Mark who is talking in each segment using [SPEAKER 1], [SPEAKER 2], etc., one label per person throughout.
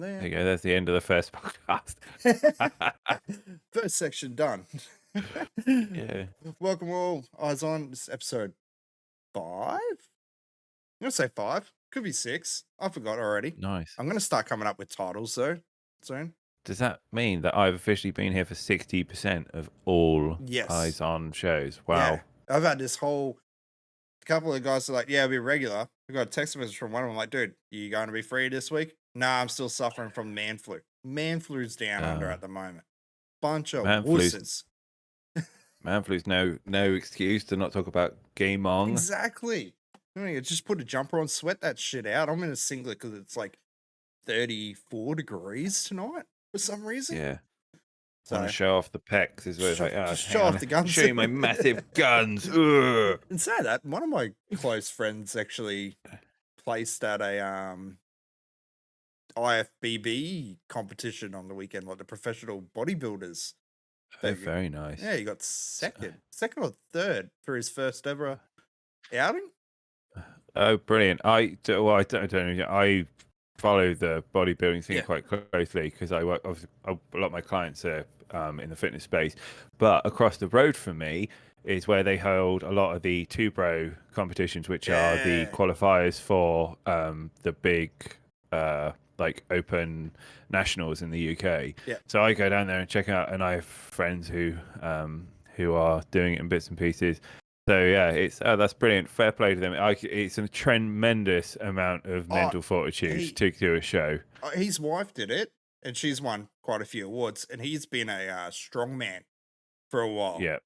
[SPEAKER 1] there.
[SPEAKER 2] There you go. That's the end of the first podcast.
[SPEAKER 1] First section done.
[SPEAKER 2] Yeah.
[SPEAKER 1] Welcome all. Eyes on. This is episode 5. I'm gonna say 5. Could be 6. I forgot already.
[SPEAKER 2] Nice.
[SPEAKER 1] I'm gonna start coming up with titles though soon.
[SPEAKER 2] Does that mean that I've officially been here for 60% of all
[SPEAKER 1] Yes.
[SPEAKER 2] Eyes On shows? Wow.
[SPEAKER 1] Yeah. I've had this whole couple of guys are like, yeah, I'll be regular. I got a text message from one of them like, dude, you going to be free this week? Nah, I'm still suffering from man flu. Man flu's down under at the moment. Bunch of wusses.
[SPEAKER 2] Man flu's no excuse to not talk about Game On.
[SPEAKER 1] Exactly. I mean, just put a jumper on, sweat that shit out. I'm in a singlet because it's like 34 degrees tonight for some reason.
[SPEAKER 2] Yeah.
[SPEAKER 1] So,
[SPEAKER 2] Want to show off the pecs as well. It's like,
[SPEAKER 1] show off the guns.
[SPEAKER 2] Show you my massive guns. Ugh.
[SPEAKER 1] And say that, one of my close friends actually placed at a IFBB competition on the weekend, like the professional bodybuilders.
[SPEAKER 2] Oh, very nice.
[SPEAKER 1] Yeah, he got second or third for his first ever outing.
[SPEAKER 2] Oh, brilliant! I don't know. I follow the bodybuilding thing quite closely because I work. Obviously, a lot of my clients are in the fitness space, but across the road from me is where they hold a lot of the two bro competitions, which are the qualifiers for the big like open nationals in the UK.
[SPEAKER 1] Yeah.
[SPEAKER 2] So I go down there and check out, and I have friends who are doing it in bits and pieces. So yeah, it's that's brilliant. Fair play to them. It's a tremendous amount of mental fortitude to do a show.
[SPEAKER 1] His wife did it, and she's won quite a few awards. And he's been a strongman for a while.
[SPEAKER 2] Yeah,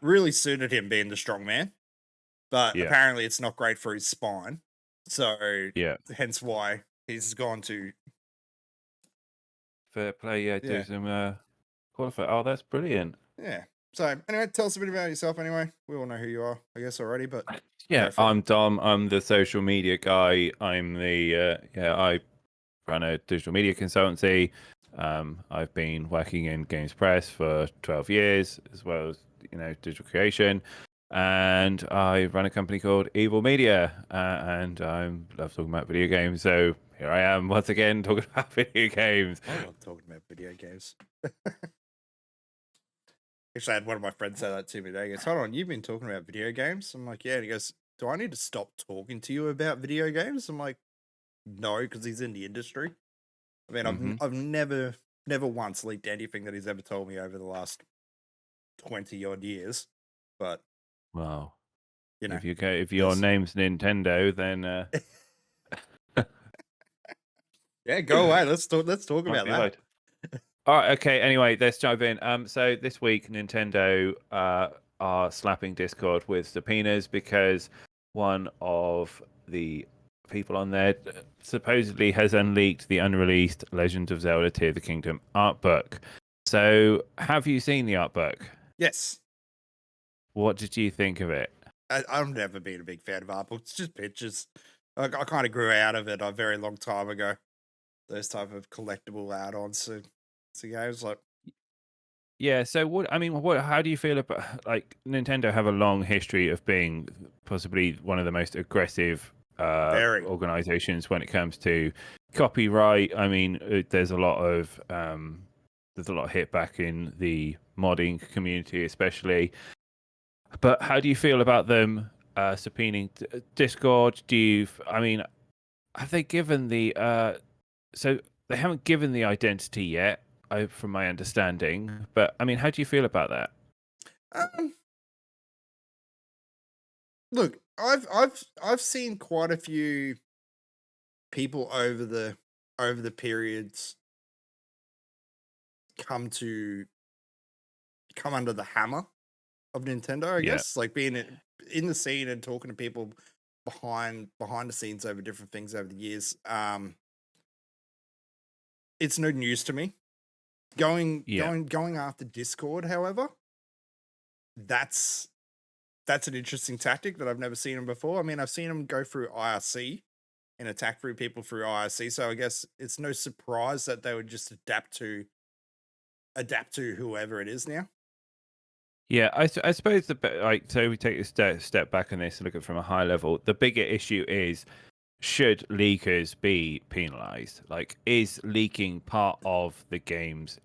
[SPEAKER 1] really suited him being the strongman, but apparently it's not great for his spine. So hence why he's gone to.
[SPEAKER 2] Fair play, do some qualify. Oh, that's brilliant.
[SPEAKER 1] Yeah. So anyway, tell us a bit about yourself anyway. We all know who you are, I guess, already, but
[SPEAKER 2] yeah, I'm Dom. I'm the social media guy. I'm the I run a digital media consultancy. I've been working in Games Press for 12 years, as well as digital creation, and I run a company called Evil Media, and I love talking about video games. So here I am once again talking about video games.
[SPEAKER 1] I love talking about video games. Actually, I had one of my friends say that to me today. He goes, hold on, you've been talking about video games? I'm like, yeah. And he goes, do I need to stop talking to you about video games? I'm like, no, because he's in the industry. I mean, I've never once leaked anything that he's ever told me over the last 20 odd years. But
[SPEAKER 2] wow,
[SPEAKER 1] if
[SPEAKER 2] your name's Nintendo, then
[SPEAKER 1] yeah, go away. Let's talk about that.
[SPEAKER 2] All right, okay. Anyway, let's dive in. So this week, Nintendo are slapping Discord with subpoenas because one of the people on there supposedly has unleaked the unreleased Legend of Zelda: Tears of the Kingdom art book. So, have you seen the art book?
[SPEAKER 1] Yes.
[SPEAKER 2] What did you think of it?
[SPEAKER 1] I've never been a big fan of art books. It's just pictures. I kind of grew out of it a very long time ago. Those type of collectible add-ons to games, like.
[SPEAKER 2] Yeah. So how do you feel about, like, Nintendo have a long history of being possibly one of the most aggressive organizations when it comes to copyright. I mean, there's a lot of hit back in the modding community, especially. But how do you feel about them subpoenaing Discord? Have they given the so they haven't given the identity yet, from my understanding. But I mean, how do you feel about that?
[SPEAKER 1] Look, I've seen quite a few people over the periods come under the hammer of Nintendo, I guess, like being in the scene and talking to people behind the scenes over different things over the years. It's no news to me. Going after Discord, however, that's an interesting tactic that I've never seen them before. I mean, I've seen them go through IRC and attack through people through IRC, so I guess it's no surprise that they would just adapt to whoever it is now.
[SPEAKER 2] Yeah, I suppose so we take a step back on this and look at it from a high level. The bigger issue is should leakers be penalized? Like, is leaking part of the game's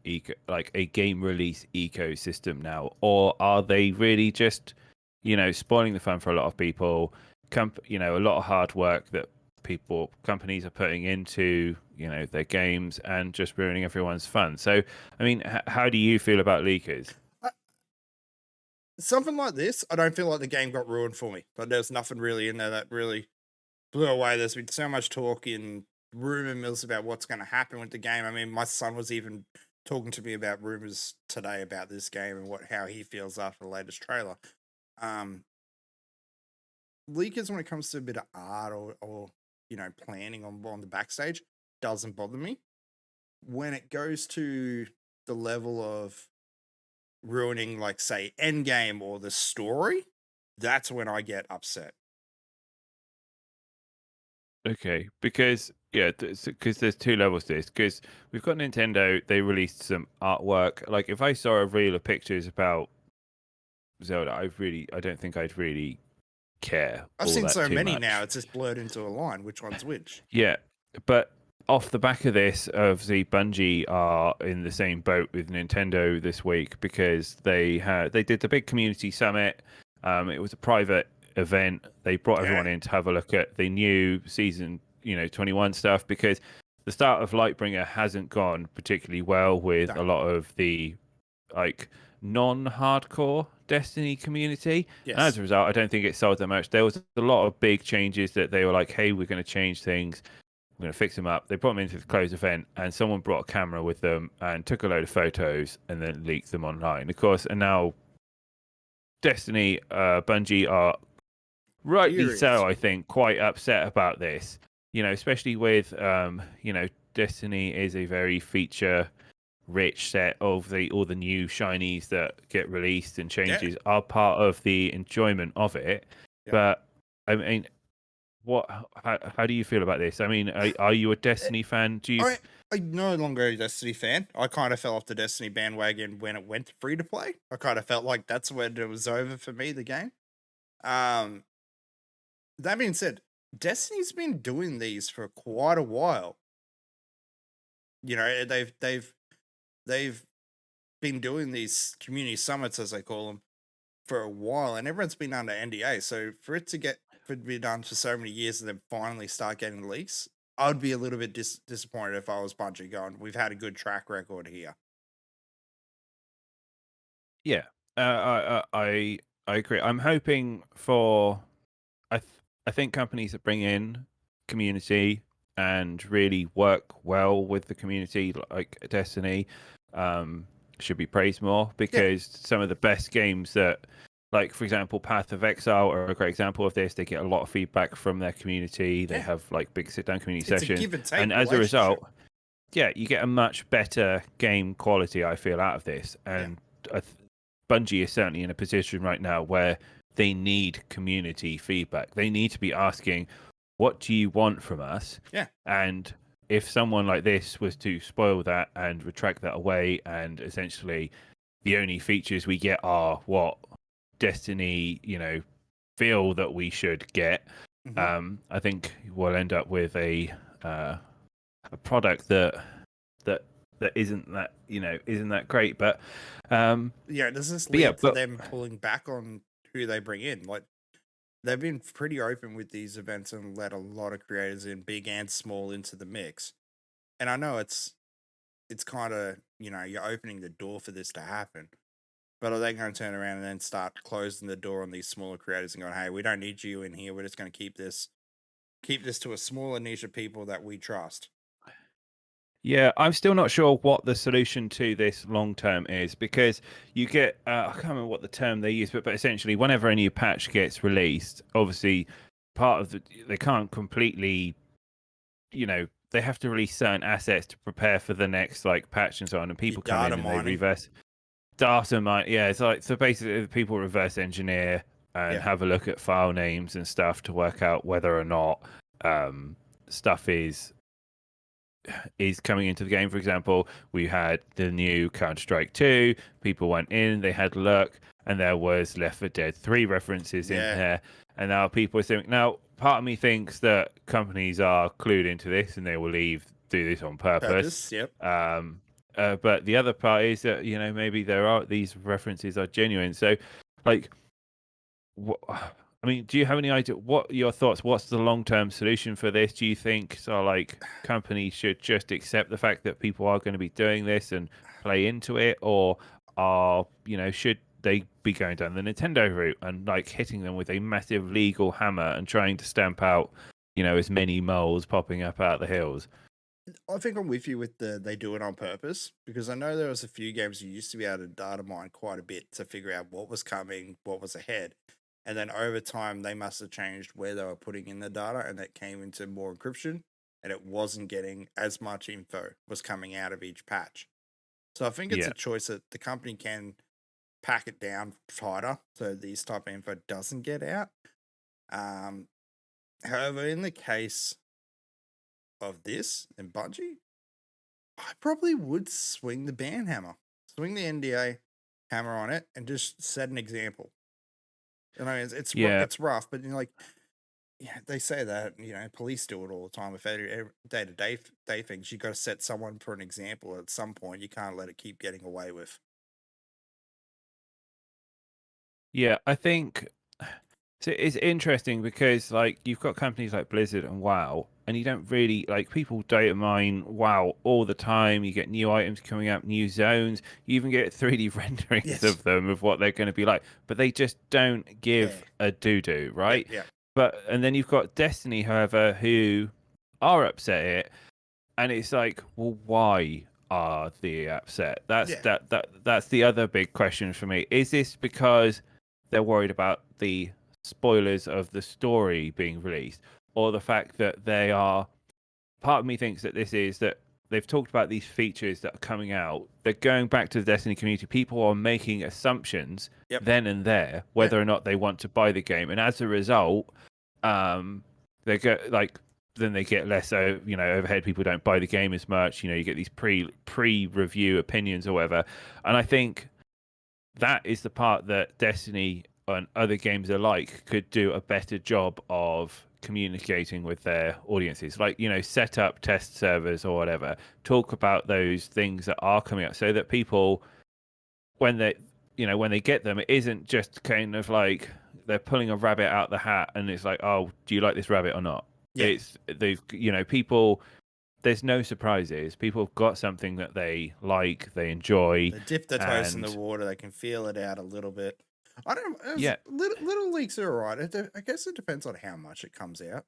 [SPEAKER 2] like a game release ecosystem now, or are they really just, spoiling the fun for a lot of people? A lot of hard work that companies are putting into their games and just ruining everyone's fun. So, I mean, how do you feel about leakers?
[SPEAKER 1] Something like this, I don't feel like the game got ruined for me. But there's nothing really in there that really blew away. There's been so much talk in rumor mills about what's going to happen with the game. I mean, my son was even talking to me about rumors today about this game and how he feels after the latest trailer. Leakers, when it comes to a bit of art or planning on the backstage, doesn't bother me. When it goes to the level of ruining, like, say, endgame or the story, that's when I get upset.
[SPEAKER 2] Okay, because because there's two levels to this. Because we've got Nintendo, they released some artwork. Like, if I saw a reel of pictures about Zelda, I don't think I'd really care.
[SPEAKER 1] I've seen so many
[SPEAKER 2] much.
[SPEAKER 1] now; it's just blurred into a line. Which one's which?
[SPEAKER 2] Yeah, but off the back of this, Bungie are in the same boat with Nintendo this week because they did the big community summit. It was a private event. They brought everyone in to have a look at the new season 21 stuff, because the start of Lightbringer hasn't gone particularly well with a lot of the like non-hardcore Destiny community.
[SPEAKER 1] Yes.
[SPEAKER 2] And as a result, I don't think it sold that much. There was a lot of big changes that they were like, hey, we're going to change things, we're going to fix them up. They brought them into the closed event, and someone brought a camera with them and took a load of photos and then leaked them online, of course. And now Destiny, Bungie are rightly so, I think, quite upset about this. Especially with Destiny is a very feature-rich set of all the new shinies that get released and changes are part of the enjoyment of it. Yeah. But I mean, how do you feel about this? I mean, are you a Destiny fan?
[SPEAKER 1] I'm no longer a Destiny fan. I kind of fell off the Destiny bandwagon when it went free to play. I kind of felt like that's when it was over for me, the game. That being said, Destiny's been doing these for quite a while. They've been doing these community summits, as they call them, for a while, and everyone's been under NDA. So for it to be done for so many years and then finally start getting leaks, I would be a little bit disappointed if I was Bungie going, we've had a good track record here.
[SPEAKER 2] Yeah, I agree. I'm hoping for. I think companies that bring in community and really work well with the community, like Destiny, should be praised more, because some of the best games that, like, for example, Path of Exile are a great example of this. They get a lot of feedback from their community. They have like big sit-down community sessions, and as a result, you get a much better game quality, I feel, out of this. And Bungie is certainly in a position right now where they need community feedback. They need to be asking, what do you want from us?
[SPEAKER 1] Yeah.
[SPEAKER 2] And if someone like this was to spoil that and retract that away, and essentially the only features we get are what Destiny, feel that we should get, I think we'll end up with a product that isn't that isn't that great. But
[SPEAKER 1] does this lead to them pulling back on who they bring in? Like, they've been pretty open with these events and let a lot of creators in, big and small, into the mix. And I know it's kind of, you're opening the door for this to happen. But are they going to turn around and then start closing the door on these smaller creators and going, hey, we don't need you in here. We're just going to keep this to a smaller niche of people that we trust?
[SPEAKER 2] Yeah, I'm still not sure what the solution to this long term is, because you get, I can't remember what the term they use, but essentially whenever a new patch gets released, obviously they can't completely, they have to release certain assets to prepare for the next patch and so on, and people come in and they reverse data mine. Yeah, it's so basically people reverse engineer and have a look at file names and stuff to work out whether or not stuff is coming into the game. For example, we had the new Counter-Strike 2. People went in, they had a look, and there was Left 4 Dead 3 references in there. and now people are saying, now part of me thinks that companies are clued into this and they will do this on purpose.
[SPEAKER 1] Yep.
[SPEAKER 2] But the other part is that, you know, maybe these references are genuine. So, like, I mean, do you have any idea? What are your thoughts? What's the long-term solution for this? Do you think so? Like, companies should just accept the fact that people are going to be doing this and play into it, or should they be going down the Nintendo route and like hitting them with a massive legal hammer and trying to stamp out, as many moles popping up out the hills?
[SPEAKER 1] I think I'm with you with they do it on purpose, because I know there was a few games you used to be able to data mine quite a bit to figure out what was coming, what was ahead. And then over time, they must have changed where they were putting in the data, and that came into more encryption, and it wasn't getting as much info was coming out of each patch. So I think it's a choice that the company can pack it down tighter so these type of info doesn't get out. However, in the case of this and Bungie, I probably would swing the ban hammer, swing the NDA hammer on it, and just set an example. And I mean, it's rough, but they say that police do it all the time. If every day-to-day things, you got to set someone for an example. At some point, you can't let it keep getting away with.
[SPEAKER 2] Yeah, I think so. It's interesting because like you've got companies like Blizzard and WoW, and you don't really people data mine WoW all the time. You get new items coming up, new zones. You even get 3D renderings of them of what they're going to be like, but they just don't give a doo-doo, right?
[SPEAKER 1] Yeah.
[SPEAKER 2] And then you've got Destiny, however, who are upset at it, and it's like, well, why are they upset? That's the other big question for me. Is this because they're worried about the spoilers of the story being released, or the fact that they are? Part of me thinks that this is that they've talked about these features that are coming out. They're going back to the Destiny community. People are making assumptions then and there whether or not they want to buy the game, and as a result, they get then they get less overhead. People don't buy the game as much. You get these pre-review opinions or whatever, and I think that is the part that Destiny and other games alike could do a better job of communicating with their audiences. Set up test servers or whatever. Talk about those things that are coming up so that people, when they get them, it isn't just kind of like they're pulling a rabbit out the hat and it's like, oh, do you like this rabbit or not? Yeah. People. There's no surprises. People have got something that they like, they enjoy.
[SPEAKER 1] They dip their toes in the water. They can feel it out a little bit. I don't know. Little leaks are all right. I guess it depends on how much it comes out.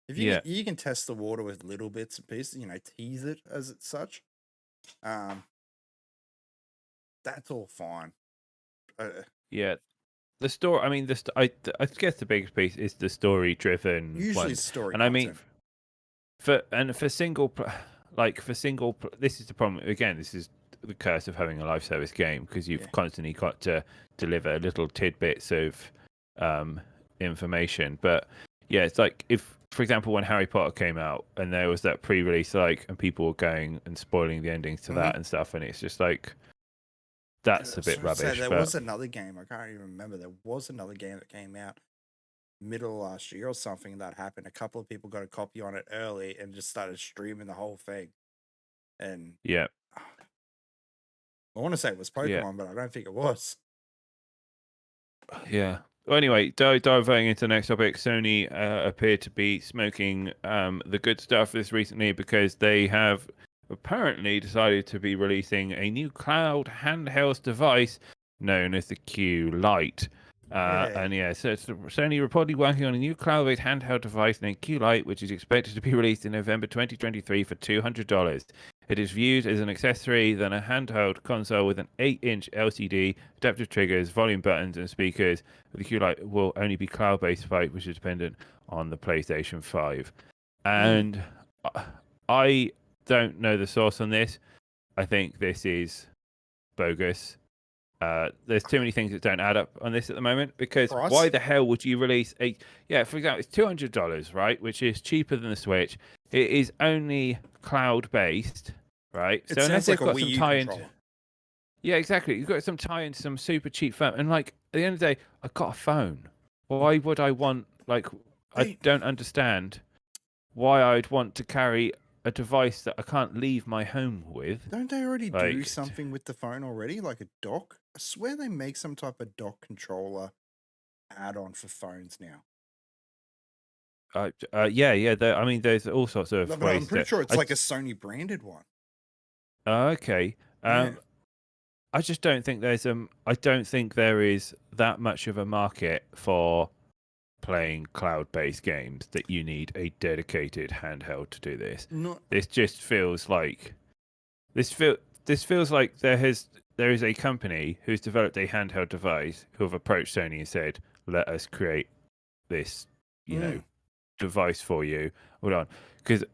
[SPEAKER 1] If you can test the water with little bits and pieces, tease it as it's such. That's all fine.
[SPEAKER 2] The story. I mean, I guess the biggest piece is the story-driven.
[SPEAKER 1] Usually, story.
[SPEAKER 2] And
[SPEAKER 1] content.
[SPEAKER 2] I mean, for single, this is the problem. Again, this is the curse of having a live service game, because you've constantly got to deliver little tidbits of information. But it's like, if, for example, when Harry Potter came out and there was that pre-release, and people were going and spoiling the endings to that and stuff, and it's just like, that's a bit rubbish.
[SPEAKER 1] There was another game, I can't even remember. There was another game that came out middle of last year or something that happened. A couple of people got a copy on it early and just started streaming the whole thing. And I want to say it was Pokemon, but I don't think it was.
[SPEAKER 2] Yeah. Well, anyway, diving into the next topic, Sony appeared to be smoking the good stuff this recently, because they have apparently decided to be releasing a new cloud handheld device known as the Q Lite. And so it's Sony reportedly working on a new cloud-based handheld device named Q Lite, which is expected to be released in November 2023 for $200. It is viewed as an accessory than a handheld console with an 8-inch LCD, adaptive triggers, volume buttons, and speakers. The Q Lite will only be cloud-based, which is dependent on the PlayStation 5. And I don't know the source on this. I think this is bogus. There's too many things that don't add up on this at the moment, because why the hell would you release for example, it's $200, right, which is cheaper than the Switch. It is only cloud based, right?
[SPEAKER 1] So unless they've got some tie-in,
[SPEAKER 2] exactly, you've got some tie-in to some super cheap phone, and at the end of the day, I got a phone. Why would I want, like, I don't understand why I'd want to carry a device that I can't leave my home with.
[SPEAKER 1] Don't they already do
[SPEAKER 2] Like,
[SPEAKER 1] something with the phone already, like a dock? I swear they make some type of dock controller add-on for phones now.
[SPEAKER 2] yeah. I mean, there's all sorts of
[SPEAKER 1] No, but I'm
[SPEAKER 2] ways
[SPEAKER 1] pretty
[SPEAKER 2] that
[SPEAKER 1] sure it's like a Sony branded one.
[SPEAKER 2] Okay.
[SPEAKER 1] Yeah.
[SPEAKER 2] I just don't think I don't think there is that much of a market for playing cloud-based games that you need a dedicated handheld to do this. This just feels like this feels like there is a company who's developed a handheld device who have approached Sony and said, "Let us create this, device for you." Hold on, because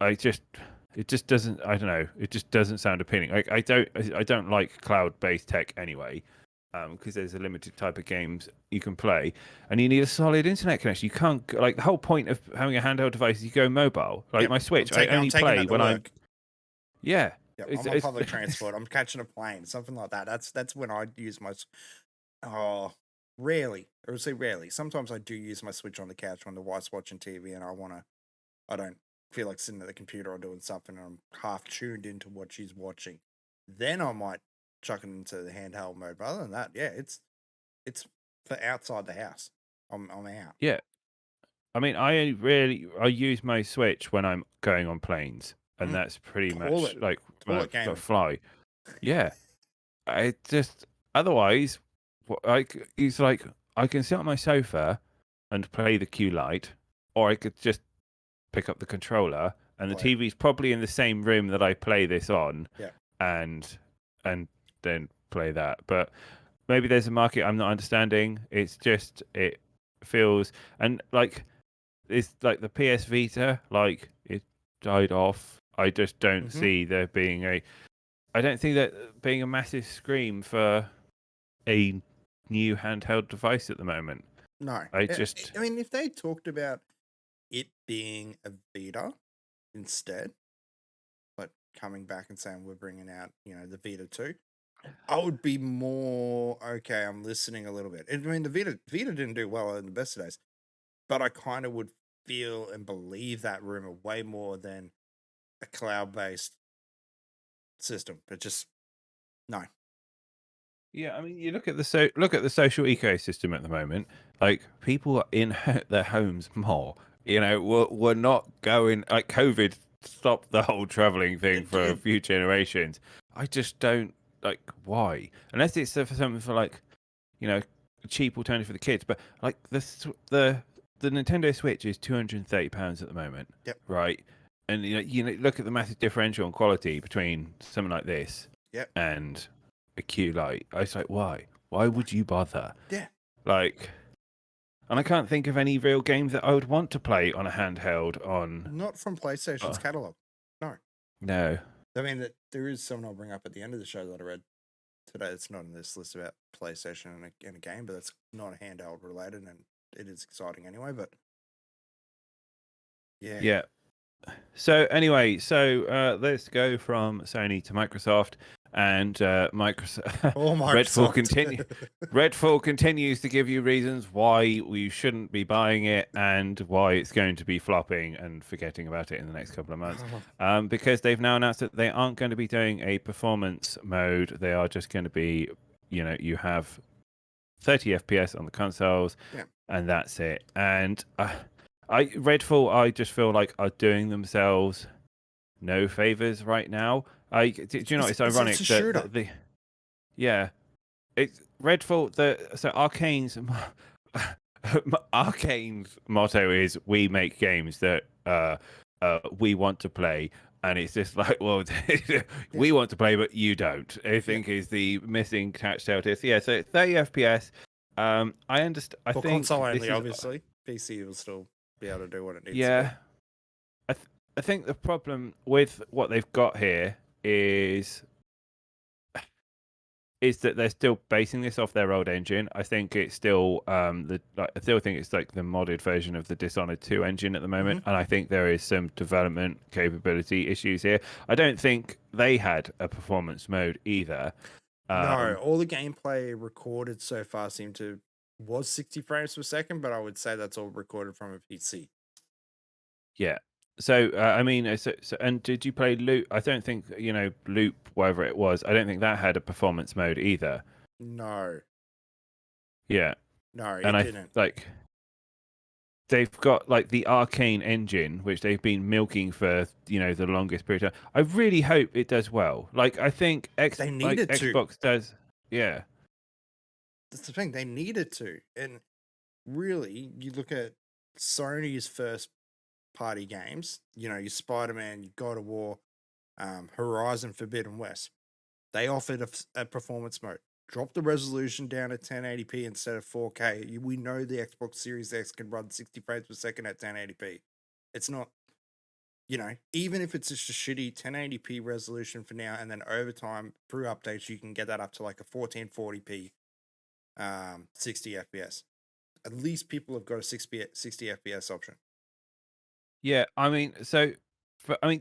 [SPEAKER 2] it just doesn't. I don't know. It just doesn't sound appealing. Like I don't like cloud-based tech anyway, because there's a limited type of games you can play, and you need a solid internet connection. You can't the whole point of having a handheld device is you go mobile. Like my Switch, I only play when I'm. Yeah.
[SPEAKER 1] Yeah, I'm on public transport. I'm catching a plane, something like that. That's when I use my. Rarely. I would say rarely. Sometimes I do use my Switch on the couch when the wife's watching TV, and I don't feel like sitting at the computer or doing something, and I'm half tuned into what she's watching. Then I might chuck it into the handheld mode. But other than that, yeah, it's for outside the house. I'm out.
[SPEAKER 2] Yeah. I mean, I use my Switch when I'm going on planes, and that's pretty much like a fly. Yeah, I just otherwise, it's like I can sit on my sofa and play the Q Lite, or I could just pick up the controller, and the TV's probably in the same room that I play this on.
[SPEAKER 1] Yeah,
[SPEAKER 2] and then play that. But maybe there's a market I'm not understanding. It's just it feels and like. It's like the PS Vita, like it died off. I just don't see there being I don't think that being a massive scream for a new handheld device at the moment.
[SPEAKER 1] No. I mean, if they talked about it being a Vita instead, but coming back and saying we're bringing out, the Vita 2, I would be more okay. I'm listening a little bit. I mean, the Vita didn't do well in the best of days, but I kind of would feel and believe that rumor way more than a cloud-based system. But just no.
[SPEAKER 2] Yeah, I mean, you look at the social ecosystem at the moment. Like people are in their homes more. We're not going like COVID stopped the whole traveling thing for a few generations. I just don't like why, unless it's for something for like, a cheap alternative for the kids. But like the Nintendo Switch is £230 at the moment.
[SPEAKER 1] Yep.
[SPEAKER 2] Right, and look at the massive differential in quality between something like this.
[SPEAKER 1] Yep.
[SPEAKER 2] And a Q Lite. I was like, why? Why would you bother?
[SPEAKER 1] Yeah.
[SPEAKER 2] Like, and I can't think of any real games that I would want to play on a handheld on.
[SPEAKER 1] Not from PlayStation's catalog. No.
[SPEAKER 2] No.
[SPEAKER 1] I mean, there is something I'll bring up at the end of the show that I read today. It's not in this list about PlayStation and a game, but that's not handheld related, and it is exciting anyway. But yeah.
[SPEAKER 2] Yeah. So anyway, let's go from Sony to Microsoft. And Microsoft. Redfall continues to give you reasons why we shouldn't be buying it and why it's going to be flopping and forgetting about it in the next couple of months. Because they've now announced that they aren't going to be doing a performance mode. They are just going to be, you have 30 FPS on the consoles, and that's it. And Redfall, I just feel like are doing themselves no favors right now. Do you know it's ironic that it's Redfall. So Arcane's motto is we make games that we want to play, and it's just like, well, we want to play, but you don't. I think is the missing catch-tail to this. Yeah, so 30 FPS. I understand. I think
[SPEAKER 1] console only, obviously. PC will still be able to do what it needs.
[SPEAKER 2] Yeah, to do. I think the problem with what they've got here is that they're still basing this off their old engine. I think it's still I still think it's like the modded version of the Dishonored 2 engine at the moment, and I think there is some development capability issues here. I don't think they had a performance mode either.
[SPEAKER 1] No, all the gameplay recorded so far seemed to was 60 frames per second, but I would say that's all recorded from a PC.
[SPEAKER 2] Yeah. So I mean, and did you play Loop? I don't think Loop, whatever it was. I don't think that had a performance mode either.
[SPEAKER 1] No,
[SPEAKER 2] Yeah,
[SPEAKER 1] no,
[SPEAKER 2] and
[SPEAKER 1] it didn't.
[SPEAKER 2] like they've got like the Arcane engine, which they've been milking for the longest period of time. I really hope it does well. Like I think
[SPEAKER 1] They needed to.
[SPEAKER 2] Xbox does. Yeah,
[SPEAKER 1] That's the thing. They needed to. And really, you look at Sony's first party games, your Spider-Man, your God of War, Horizon Forbidden West. They offered a performance mode. Drop the resolution down to 1080p instead of 4K. We know the Xbox Series X can run 60 frames per second at 1080p. It's not, even if it's just a shitty 1080p resolution for now, and then over time, through updates, you can get that up to like a 1440p 60 FPS. At least people have got a 60 FPS option.
[SPEAKER 2] yeah. I mean,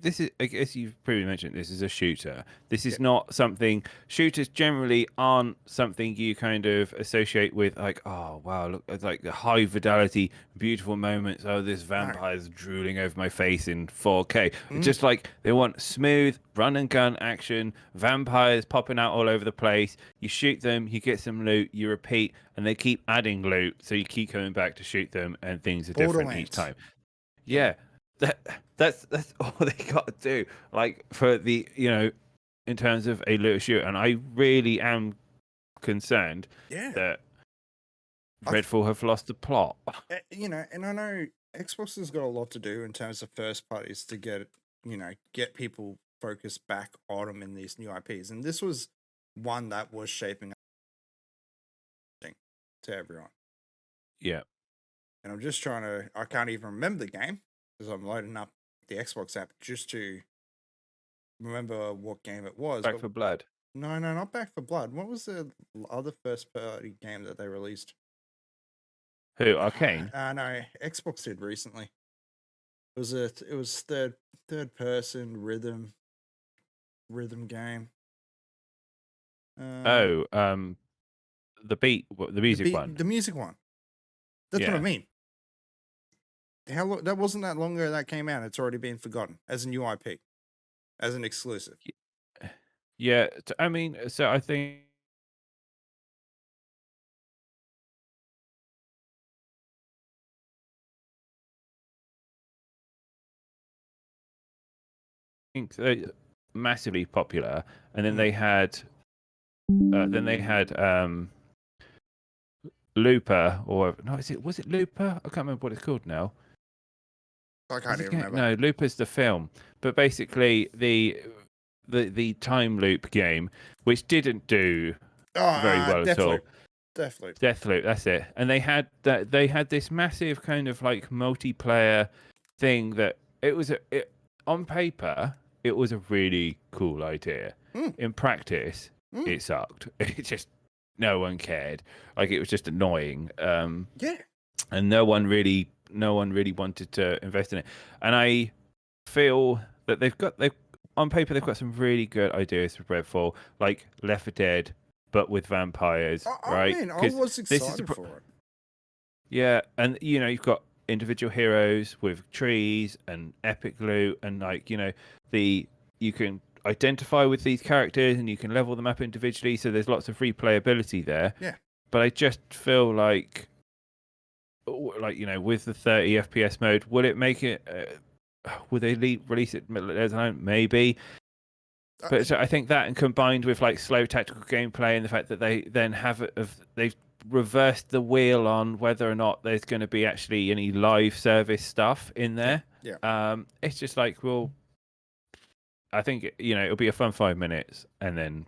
[SPEAKER 2] this is, I guess you've previously mentioned, this is a shooter. This is
[SPEAKER 1] Yeah.
[SPEAKER 2] not something. Shooters generally aren't something you kind of associate with, like, oh wow, look, it's like the high fidelity, beautiful moments. Oh, this vampire's drooling over my face in 4K. It's just like they want smooth run and gun action. Vampires popping out all over the place. You shoot them, you get some loot, you repeat, and they keep adding loot, so you keep coming back to shoot them, and things are different each time. Yeah. That's all they got to do, like for the in terms of a little shooter. And I really am concerned that Redfall have lost the plot.
[SPEAKER 1] And I know Xbox has got a lot to do in terms of first parties to get people focused back on them in these new IPs, and this was one that was shaping up to everyone.
[SPEAKER 2] Yeah,
[SPEAKER 1] and I'm just I can't even remember the game because I'm loading up the Xbox app just to remember what game it was.
[SPEAKER 2] Back 4 Blood.
[SPEAKER 1] No, not Back 4 Blood. What was the other first party game that they released?
[SPEAKER 2] Who? Arcane?
[SPEAKER 1] No, Xbox did recently. It was third person rhythm game.
[SPEAKER 2] The music one.
[SPEAKER 1] The music one. That's what I mean. That wasn't that long ago that came out. It's already been forgotten as a new IP, as an exclusive.
[SPEAKER 2] Yeah, I mean, so I think they're massively popular, and then they had Looper, or no, was it Looper? I can't remember what it's called now.
[SPEAKER 1] I can't even remember.
[SPEAKER 2] No, Looper's the film, but basically the time loop game, which didn't do very well at all. Deathloop, that's it. And they had this massive kind of like multiplayer thing that on paper it was a really cool idea. In practice, it sucked. It just no one cared. Like it was just annoying. And no one really wanted to invest in it. And I feel that they've on paper they've got some really good ideas for Redfall, like Left 4 Dead, but with vampires, right?
[SPEAKER 1] I was excited for it.
[SPEAKER 2] Yeah, and you've got individual heroes with trees and epic loot, and like you can identify with these characters and you can level them up individually, so there's lots of replayability there.
[SPEAKER 1] Yeah.
[SPEAKER 2] But I just feel like with the 30 FPS mode, will it make it? Will they release it? Maybe. But I think that, and combined with like slow tactical gameplay and the fact that they then they've reversed the wheel on whether or not there's going to be actually any live service stuff in there.
[SPEAKER 1] Yeah.
[SPEAKER 2] It's just like, well, I think it'll be a fun 5 minutes, and then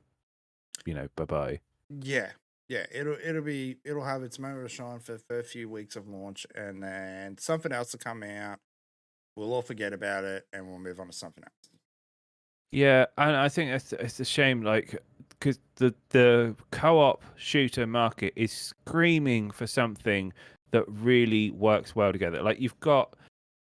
[SPEAKER 2] bye bye.
[SPEAKER 1] Yeah. It'll have its moment of shine for the first few weeks of launch, and then something else will come out. We'll all forget about it, and we'll move on to something else.
[SPEAKER 2] Yeah, and I think it's a shame, like, because the co-op shooter market is screaming for something that really works well together. Like, you've got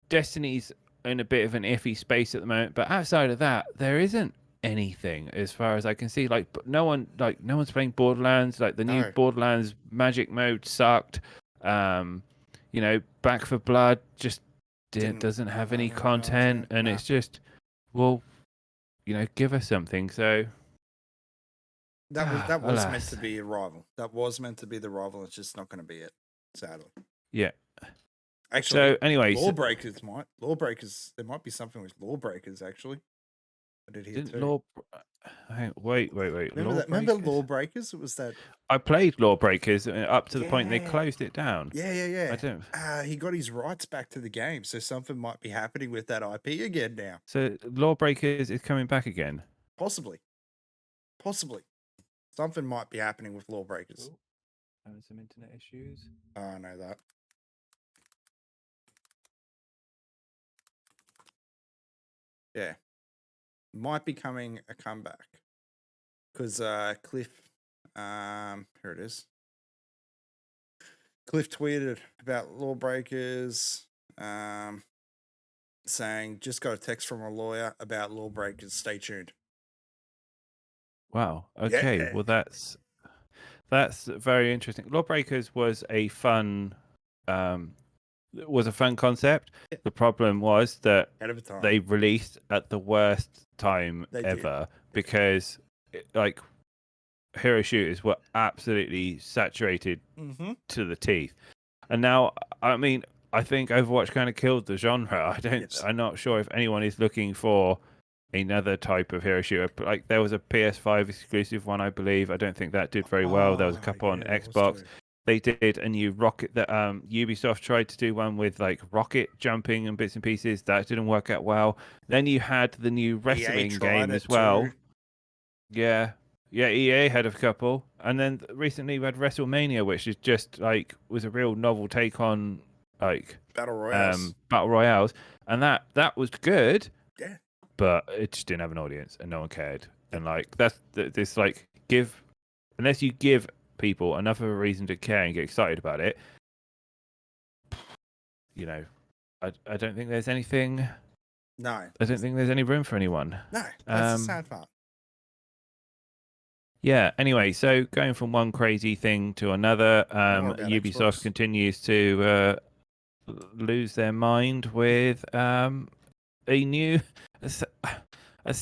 [SPEAKER 2] Destiny's in a bit of an iffy space at the moment, but outside of that, there isn't anything as far as I can see. Like, no one's playing Borderlands. Like the new
[SPEAKER 1] No.
[SPEAKER 2] Borderlands Magic Mode sucked. Back for Blood just doesn't have any content, and it's just, well, give us something. So
[SPEAKER 1] that was meant to be a rival. That was meant to be the rival. It's just not going to be it, sadly.
[SPEAKER 2] Yeah.
[SPEAKER 1] Actually,
[SPEAKER 2] so anyway,
[SPEAKER 1] Lawbreakers might. Lawbreakers. There might be something with Lawbreakers. Actually, I did hear too.
[SPEAKER 2] Wait.
[SPEAKER 1] Remember Lawbreakers? It was that.
[SPEAKER 2] I played Lawbreakers up to the point they closed it down.
[SPEAKER 1] Yeah.
[SPEAKER 2] I don't.
[SPEAKER 1] He got his rights back to the game, so something might be happening with that IP again now.
[SPEAKER 2] So Lawbreakers is coming back again.
[SPEAKER 1] Possibly. Something might be happening with Lawbreakers.
[SPEAKER 2] Having some internet issues.
[SPEAKER 1] Oh, I know that. Yeah. Might be coming a comeback. Because Cliff, here it is. Cliff tweeted about Lawbreakers, saying, just got a text from a lawyer about Lawbreakers. Stay tuned.
[SPEAKER 2] Wow. Okay. Yeah. Well, that's very interesting. Lawbreakers was a fun concept. Yeah. The problem was that they released at the worst time ever because hero shooters were absolutely saturated to the teeth. And now, I mean, I think Overwatch kind of killed the genre. I'm not sure if anyone is looking for another type of hero shooter. Like, there was a PS5 exclusive one, I believe. I don't think that did very well. There was a couple on Xbox. They did a new rocket that Ubisoft tried to do one with like rocket jumping and bits and pieces. That didn't work out well. Then you had the new wrestling game as well. Too. Yeah, EA had a couple. And then recently we had WrestleMania, which is just like was a real novel take on like
[SPEAKER 1] battle
[SPEAKER 2] royales. And that was good.
[SPEAKER 1] Yeah.
[SPEAKER 2] But it just didn't have an audience and no one cared. And like that's this like unless you give people enough of a reason to care and get excited about it, I don't think there's anything.
[SPEAKER 1] No.
[SPEAKER 2] I don't think there's any room for anyone.
[SPEAKER 1] No, that's the sad part.
[SPEAKER 2] Yeah, anyway, so going from one crazy thing to another, Ubisoft continues to lose their mind with a new... I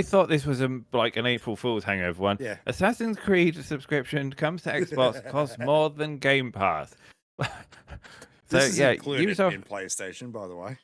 [SPEAKER 2] thought this was an April Fool's hangover one.
[SPEAKER 1] Yeah.
[SPEAKER 2] Assassin's Creed subscription comes to Xbox, costs more than Game Pass.
[SPEAKER 1] This is included in PlayStation, by the way.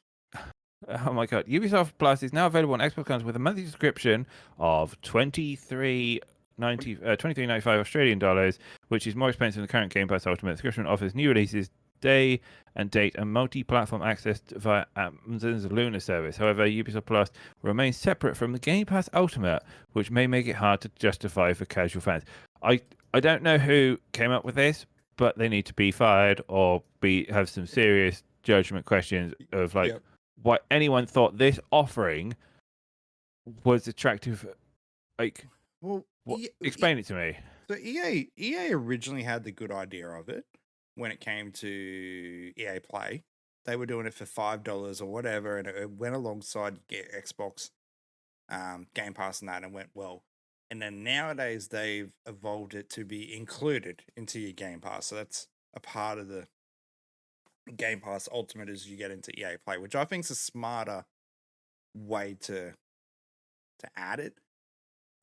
[SPEAKER 2] Oh my god! Ubisoft Plus is now available on Xbox with a monthly subscription of $23.95 Australian dollars, which is more expensive than the current Game Pass Ultimate. Subscription offers new releases day and date and multi-platform access via Amazon's Luna service. However, Ubisoft Plus remains separate from the Game Pass Ultimate, which may make it hard to justify for casual fans. I don't know who came up with this, but they need to be fired or have some serious judgment questions of why anyone thought this offering was attractive. Explain it to me.
[SPEAKER 1] So EA originally had the good idea of it. When it came to EA Play, they were doing it for $5 or whatever, and it went alongside Xbox Game Pass and that, and went well. And then nowadays they've evolved it to be included into your Game Pass, so that's a part of the Game Pass Ultimate as you get into EA Play, which I think is a smarter way to add it.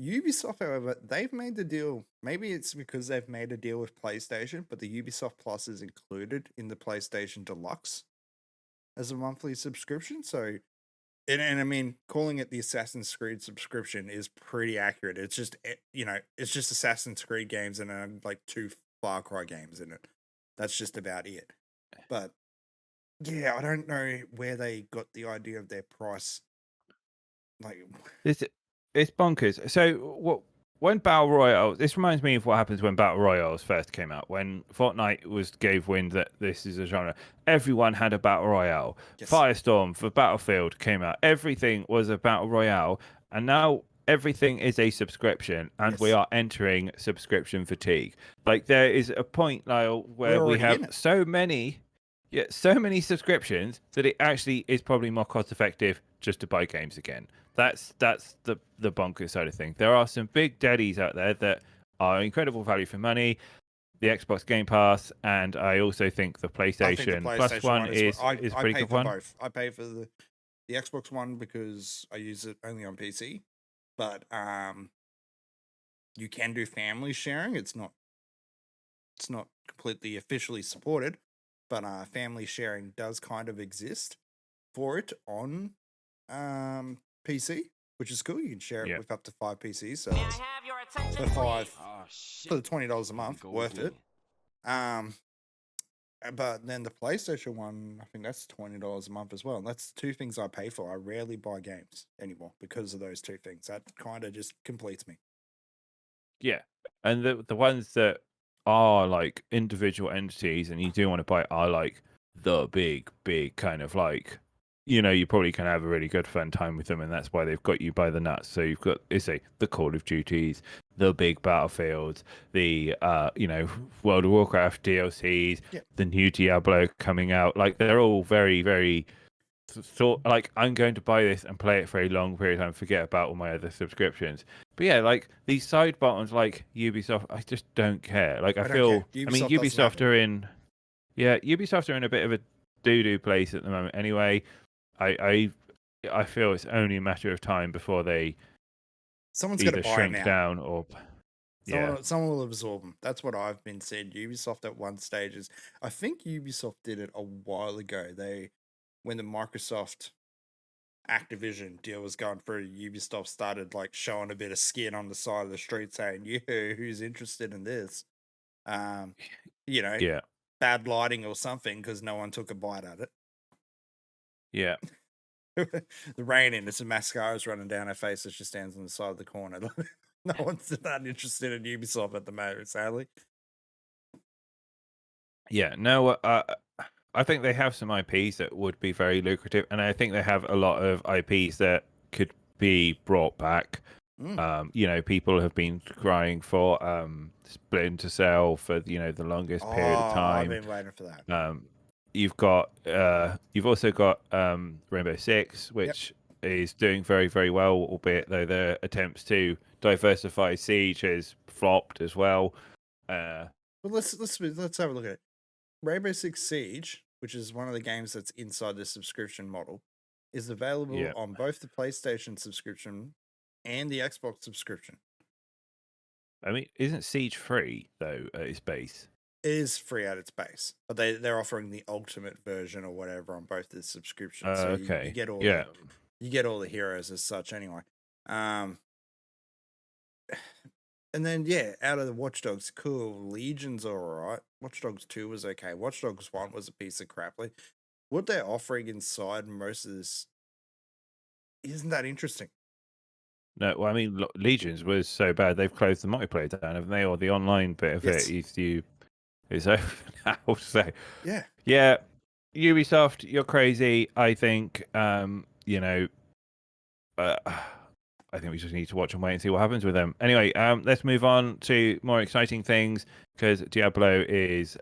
[SPEAKER 1] Ubisoft, however, they've made the deal. Maybe it's because they've made a deal with PlayStation, but the Ubisoft Plus is included in the PlayStation Deluxe as a monthly subscription. So, and I mean, calling it the Assassin's Creed subscription is pretty accurate. It's just, it's just Assassin's Creed games and like 2 Far Cry games in it. That's just about it. But yeah, I don't know where they got the idea of their price.
[SPEAKER 2] It's bonkers. So when Battle Royale, this reminds me of what happens when Battle Royales first came out. When Fortnite gave wind that this is a genre, everyone had a Battle Royale. Yes. Firestorm for Battlefield came out. Everything was a Battle Royale, and now everything is a subscription, and we are entering subscription fatigue. Like, there is a point now where we have so many subscriptions that it actually is probably more cost effective just to buy games again. That's the bonkers side of things. There are some big daddies out there that are incredible value for money. The Xbox Game Pass, and I also think the
[SPEAKER 1] I think the
[SPEAKER 2] PlayStation Plus
[SPEAKER 1] PlayStation
[SPEAKER 2] one
[SPEAKER 1] one is what
[SPEAKER 2] is a
[SPEAKER 1] I
[SPEAKER 2] pretty
[SPEAKER 1] pay
[SPEAKER 2] good
[SPEAKER 1] for
[SPEAKER 2] one.
[SPEAKER 1] both. I pay for the Xbox One because I use it only on PC, but you can do family sharing. It's not completely officially supported, but family sharing does kind of exist for it on PC, which is cool. You can share it with up to 5 PCs. So for the $20 a month, worth it. But then the PlayStation one, I think that's $20 a month as well. And that's two things I pay for. I rarely buy games anymore because of those two things. That kind of just completes me.
[SPEAKER 2] Yeah, and the ones that are like individual entities, and you do want to buy, are like the big kind of like, you probably can have a really good fun time with them, and that's why they've got you by the nuts. So you've got, the Call of Duties, the big Battlefields, the World of Warcraft DLCs, the new Diablo coming out. Like they're all very, very like I'm going to buy this and play it for a long period of time, forget about all my other subscriptions. But yeah, like these side buttons like Ubisoft, I just don't care. Like I feel, Ubisoft are in, Ubisoft are in a bit of a doo-doo place at the moment. Anyway, I feel it's only a matter of time before they
[SPEAKER 1] someone's going to
[SPEAKER 2] shrink down or
[SPEAKER 1] someone will absorb them. That's what I've been saying. Ubisoft at one stage is, I think Ubisoft did it a while ago. When the Microsoft Activision deal was going through, Ubisoft started like showing a bit of skin on the side of the street saying, who's interested in this? Bad lighting or something because no one took a bite at it.
[SPEAKER 2] Yeah.
[SPEAKER 1] The rain and it's a mascara's running down her face as she stands on the side of the corner. No one's that interested in Ubisoft at the moment, sadly.
[SPEAKER 2] Yeah, no, I think they have some IPs that would be very lucrative, and I think they have a lot of IPs that could be brought back. People have been crying for Splinter Cell for the longest period of time.
[SPEAKER 1] I've been waiting for that.
[SPEAKER 2] You've also got Rainbow Six, which is doing very, very well, albeit though their attempts to diversify Siege has flopped as well.
[SPEAKER 1] But let's have a look at it. Rainbow Six Siege, which is one of the games that's inside the subscription model, is available on both the PlayStation subscription and the Xbox subscription.
[SPEAKER 2] I mean, isn't Siege free though at its base?
[SPEAKER 1] It is free at its base, but they're offering the ultimate version or whatever on both the subscriptions. So
[SPEAKER 2] okay,
[SPEAKER 1] you get all you get all the heroes as such anyway. And then out of the Watch Dogs, cool. Legion's alright. Watch Dogs 2 was okay. Watch Dogs 1 was a piece of crap. Like, what they're offering inside most of this isn't that interesting.
[SPEAKER 2] No, well, I mean, Legions was so bad they've closed the multiplayer down, haven't they? Or the online bit of it is over now. So yeah, Ubisoft, you're crazy. I think I think we just need to watch and wait and see what happens with them. Anyway, let's move on to more exciting things because Diablo is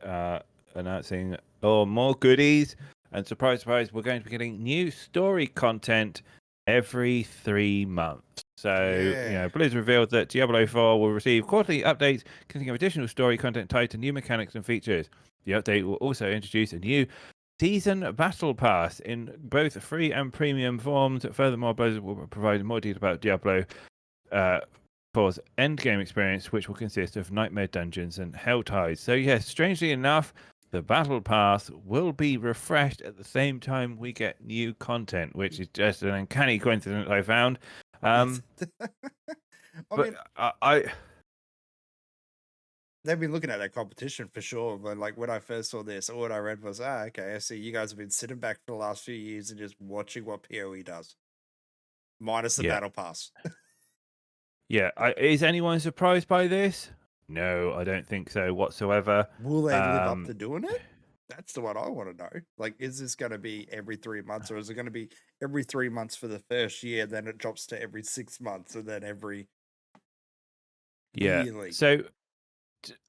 [SPEAKER 2] announcing more goodies. And surprise, surprise, we're going to be getting new story content every 3 months. So, Blizzard revealed that Diablo 4 will receive quarterly updates consisting of additional story content tied to new mechanics and features. The update will also introduce a new Season Battle Pass in both free and premium forms. Furthermore, Blizzard will provide more detail about Diablo 4's endgame experience, which will consist of Nightmare Dungeons and Hell Tides. So, yes, strangely enough, the Battle Pass will be refreshed at the same time we get new content, which is just an uncanny coincidence I found.
[SPEAKER 1] They've been looking at that competition for sure, but like when I first saw this, all I read was, okay, I see you guys have been sitting back for the last few years and just watching what PoE does. Minus the Battle Pass.
[SPEAKER 2] Is anyone surprised by this? No, I don't think so whatsoever.
[SPEAKER 1] Will they live up to doing it? That's the one I want to know. Like, is this going to be every 3 months, or is it going to be every 3 months for the first year, then it drops to every 6 months, and then every yearly?
[SPEAKER 2] So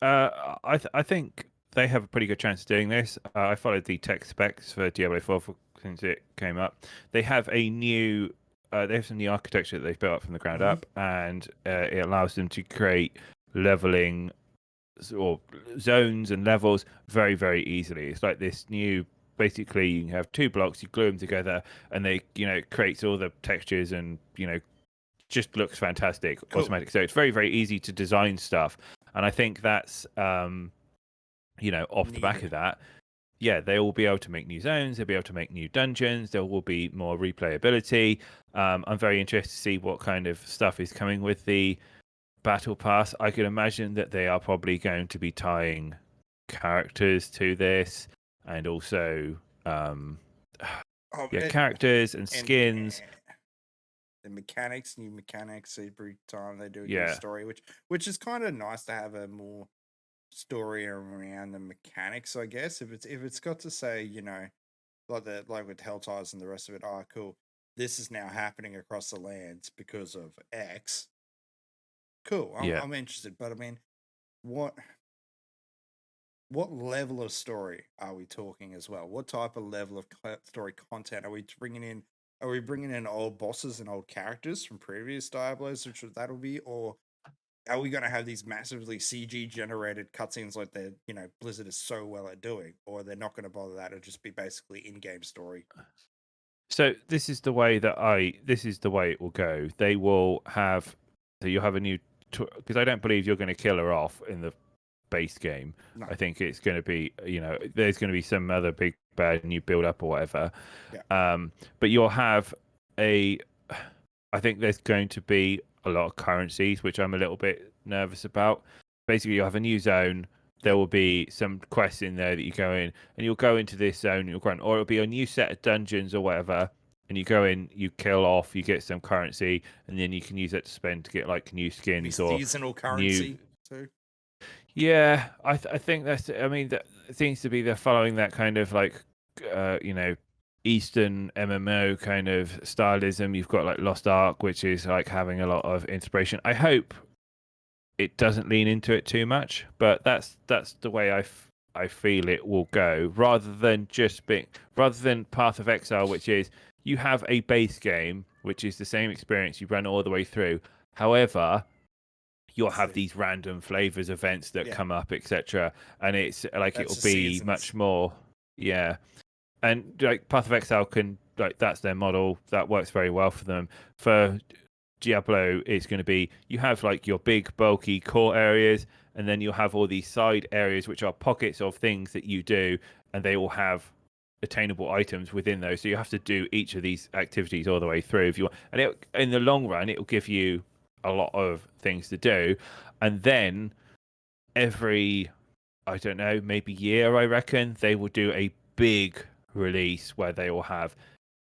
[SPEAKER 2] I think they have a pretty good chance of doing this. I followed the tech specs for Diablo 4 since it came up. They have a new some new architecture that they've built up from the ground up, and it allows them to create leveling or zones and levels very, very easily. It's like this new. Basically, you have 2 blocks, you glue them together, and they, it creates all the textures and just looks fantastic, automatic. So it's very, very easy to design stuff, and I think that's off the back of that. Yeah, they will be able to make new zones. They'll be able to make new dungeons. There will be more replayability. I'm very interested to see what kind of stuff is coming with the Battle Pass. I can imagine that they are probably going to be tying characters to this, and also characters and skins.
[SPEAKER 1] The mechanics, new mechanics every time they do a new story, which is kind of nice to have a more story around the mechanics, I guess. If it's got to say, like with Helltires and the rest of it, cool, this is now happening across the lands because of X. Cool, I'm interested, but I mean, what level of story are we talking as well? What type of level of story content are we bringing in? Are we bringing in old bosses and old characters from previous Diablos, which that'll be, or are we going to have these massively CG generated cutscenes like Blizzard is so well at doing, or they're not going to bother that? It'll just be basically in-game story.
[SPEAKER 2] So this is the way it will go. They will have, so you'll have a new, because I don't believe you're going to kill her off in the base game. No. I think it's going to be, there's going to be some other big bad new build up or whatever. Yeah. But you'll have I think there's going to be a lot of currencies, which I'm a little bit nervous about. Basically, you'll have a new zone. There will be some quests in there that you go in, and you'll go into this zone, you'll grunt, or it'll be a new set of dungeons or whatever, and you go in, you kill off, you get some currency, and then you can use that to spend to get like new skins or
[SPEAKER 1] seasonal currency too.
[SPEAKER 2] Yeah, I think that's. I mean, that seems to be they're following that kind of like, Eastern MMO kind of stylism. You've got like Lost Ark, which is like having a lot of inspiration. I hope it doesn't lean into it too much, but that's the way I feel it will go. Rather than Path of Exile, which is you have a base game, which is the same experience you run all the way through. However, you'll have these random flavors events that come up, etc. And it's like it'll be much more, And like Path of Exile that's their model that works very well for them. For Diablo, it's going to be you have like your big bulky core areas, and then you'll have all these side areas which are pockets of things that you do, and they all have attainable items within those. So you have to do each of these activities all the way through if you want. And in the long run, it will give you a lot of things to do, and then every, I don't know, maybe year, I reckon they will do a big release where they will have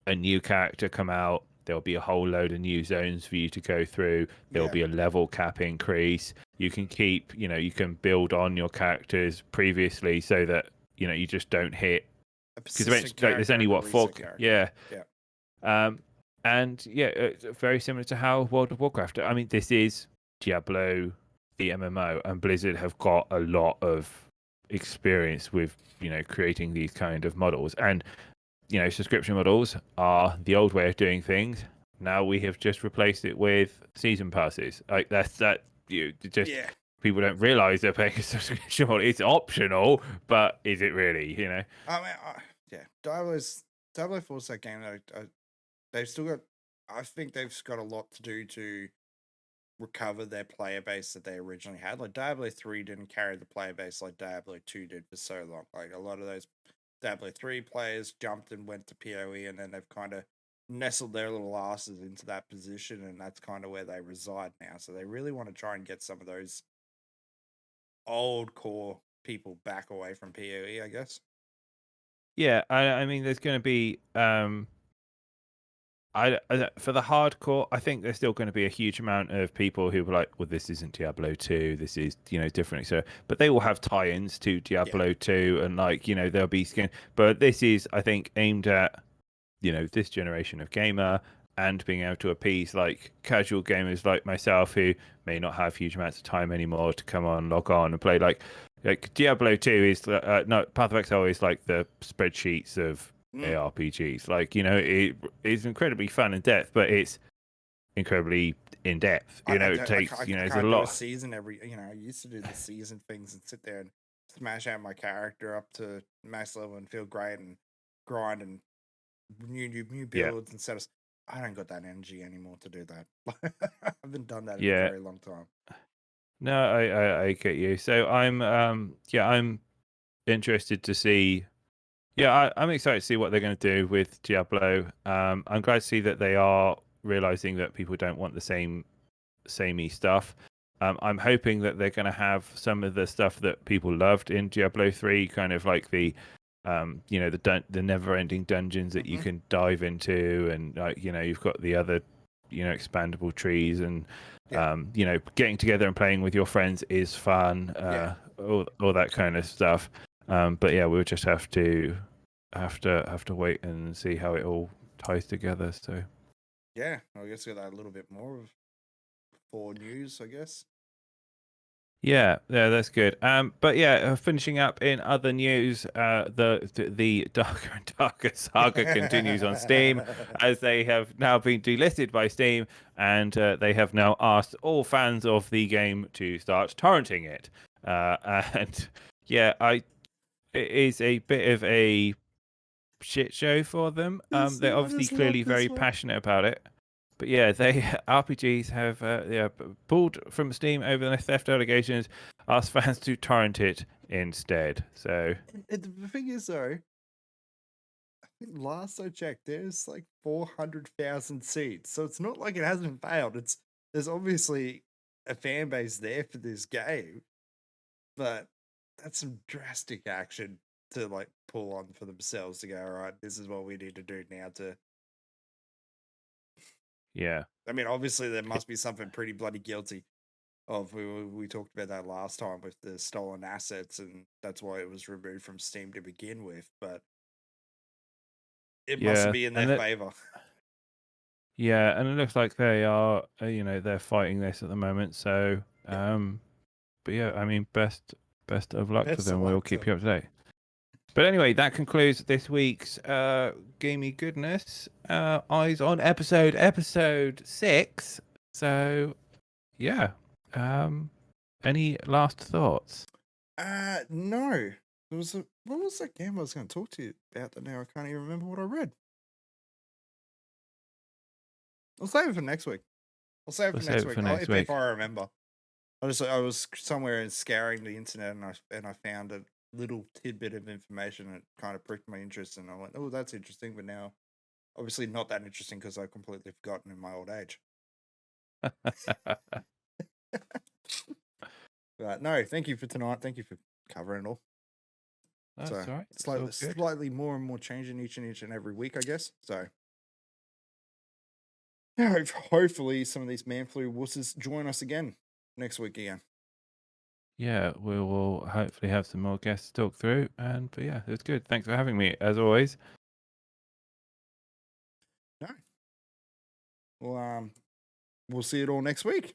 [SPEAKER 2] a new character come out. There'll be a whole load of new zones for you to go through. There'll be a level cap increase. You can keep, you can build on your characters previously so that you just don't hit, because there's only four. And very similar to how World of Warcraft. I mean, this is Diablo, the MMO, and Blizzard have got a lot of experience with, creating these kind of models. And, subscription models are the old way of doing things. Now we have just replaced it with season passes. Like people don't realize they're paying a subscription model. It's optional, but is it really?
[SPEAKER 1] I mean, Diablo 4 is that game that they've still got. I think they've got a lot to do to recover their player base that they originally had. Like Diablo 3 didn't carry the player base like Diablo 2 did for so long. Like a lot of those Diablo 3 players jumped and went to PoE, and then they've kind of nestled their little asses into that position, and that's kind of where they reside now. So they really want to try and get some of those old core people back away from PoE, I guess.
[SPEAKER 2] Yeah, I mean, there's going to be for the hardcore, I think there's still going to be a huge amount of people who are like, well, this isn't Diablo 2, this is, different. So, but they will have tie-ins to Diablo 2, and there'll be skin. But this is, I think, aimed at, this generation of gamer, and being able to appease like casual gamers like myself who may not have huge amounts of time anymore to come on, log on and play. Like Diablo 2 is, Path of Exile is like the spreadsheets of ARPGs. Like, you know, it's incredibly fun in depth, but it's incredibly in depth. You know, it takes, you know, there's a lot.
[SPEAKER 1] Do a season I used to do the season things and sit there and smash out my character up to max level and feel great and grind and new builds and setups. I don't got that energy anymore to do that. I haven't done that in a very long time.
[SPEAKER 2] No, I get you. So I'm interested to see. Yeah, I'm excited to see what they're going to do with Diablo. I'm glad to see that they are realizing that people don't want the samey stuff. I'm hoping that they're going to have some of the stuff that people loved in Diablo 3, kind of like the you know, the never-ending dungeons that you can dive into, and like, you know, you've got the other, you know, expandable trees, and you know, getting together and playing with your friends is fun. All that kind of stuff. But yeah, we'll just have to wait and see how it all ties together. So
[SPEAKER 1] yeah, I guess we got a little bit more of for news, I guess.
[SPEAKER 2] Yeah, that's good. But yeah, finishing up in other news, the darker and darker saga continues on Steam, as they have now been delisted by Steam, and they have now asked all fans of the game to start torrenting it. And yeah, it is a bit of a shit show for them. They're obviously clearly very passionate about it. But yeah, they RPGs have pulled from Steam over the theft allegations, asked fans to torrent it instead. So
[SPEAKER 1] the thing is, though, I think last I checked, there's like 400,000 seats, so it's not like it hasn't failed. There's obviously a fan base there for this game, but that's some drastic action to like pull on for themselves to go, all right, this is what we need to do now to.
[SPEAKER 2] Yeah.
[SPEAKER 1] I mean, obviously there must be something pretty bloody guilty of. We talked about that last time with the stolen assets, and that's why it was removed from Steam to begin with, but it must be in their favor.
[SPEAKER 2] Yeah, and it looks like they are, you know, they're fighting this at the moment. So, but yeah, I mean, best of luck to them. We'll keep you up to date. But anyway, that concludes this week's Gamey Goodness. Eyes on episode 6. So, yeah. Any last thoughts?
[SPEAKER 1] No. What was that game I was going to talk to you about that now I can't even remember what I read. I'll save it for next week. If I remember. I was somewhere scouring the internet and I found a little tidbit of information that kind of pricked my interest, and I went, oh, that's interesting, but now obviously not that interesting because I've completely forgotten in my old age. But no, thank you for tonight. Thank you for covering it all.
[SPEAKER 2] That's all right.
[SPEAKER 1] Slightly more and more changing each and every week, I guess. So yeah, hopefully some of these man flu wusses join us again next week again.
[SPEAKER 2] Yeah, we will hopefully have some more guests to talk through. But yeah, it was good. Thanks for having me, as always.
[SPEAKER 1] No. Well, we'll see it all next week.